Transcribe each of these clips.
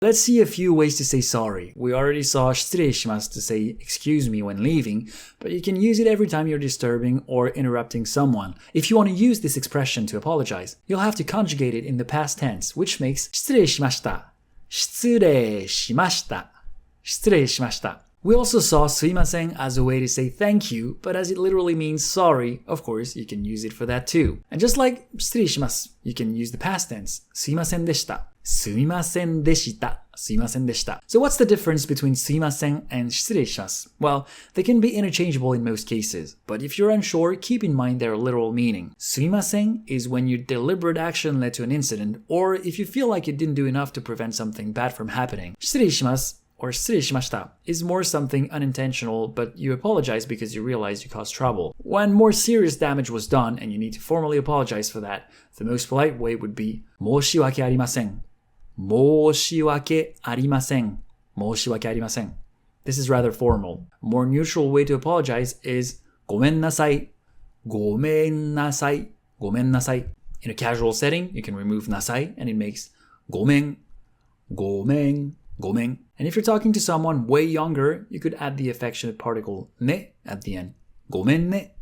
Let's see a few ways to say sorry. We already saw 失礼します to say excuse me when leaving, but you can use it every time you're disturbing or interrupting someone. If you want to use this expression to apologize, you'll have to conjugate it in the past tense, which makes 失礼しました。失礼しました。失礼しました。We also saw すいません as a way to say thank you, but as it literally means sorry, of course, you can use it for that too. And just like 失礼します, you can use the past tense, すいませんでした。すいませんでした。すいませんでした。So what's the difference between すいません and 失礼します? Well, they can be interchangeable in most cases, but if you're unsure, keep in mind their literal meaning. すいません is when your deliberate action led to an incident, or if you feel like you didn't do enough to prevent something bad from happening. 失礼します or 失礼しました is more something unintentional, but you apologize because you realize you caused trouble. When more serious damage was done and you need to formally apologize for that, the most polite way would be 申し訳ありません。申し訳ありません。申し訳ありません。This is rather formal. A more neutral way to apologize is ごめんなさい。ごめんなさい。ごめんなさい。In a casual setting, you can remove なさいand it makes ごめん。ごめん。ごめん. And if you're talking to someone way younger, you could add the affectionate particle ね at the end. ごめんね.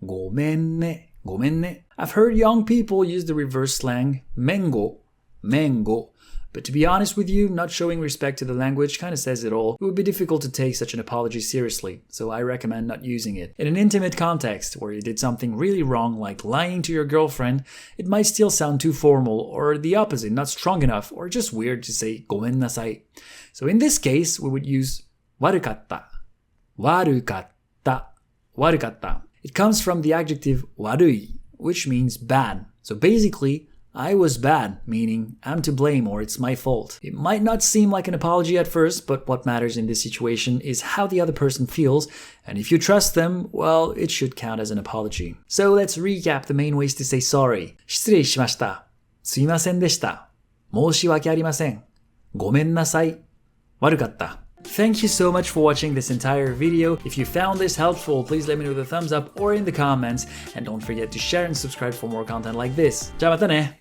ごめんね. ごめんね. I've heard young people use the reverse slang めんご. めんご. But to be honest with you, not showing respect to the language kind of says it all. It would be difficult to take such an apology seriously, so I recommend not using it. In an intimate context, where you did something really wrong, like lying to your girlfriend, it might still sound too formal, or the opposite, not strong enough, or just weird to say ごめんなさい. So in this case, we would use 悪かった. 悪かった. 悪かった. It comes from the adjective 悪い, which means bad. So basically, I was bad, meaning I'm to blame or it's my fault. It might not seem like an apology at first, but what matters in this situation is how the other person feels, and if you trust them, well, it should count as an apology. So let's recap the main ways to say sorry. 失礼しました。すいませんでした。申し訳ありません。ごめんなさい。悪かった。Thank you so much for watching this entire video. If you found this helpful, please let me know with a thumbs up or in the comments. And don't forget to share and subscribe for more content like this. じゃあまたね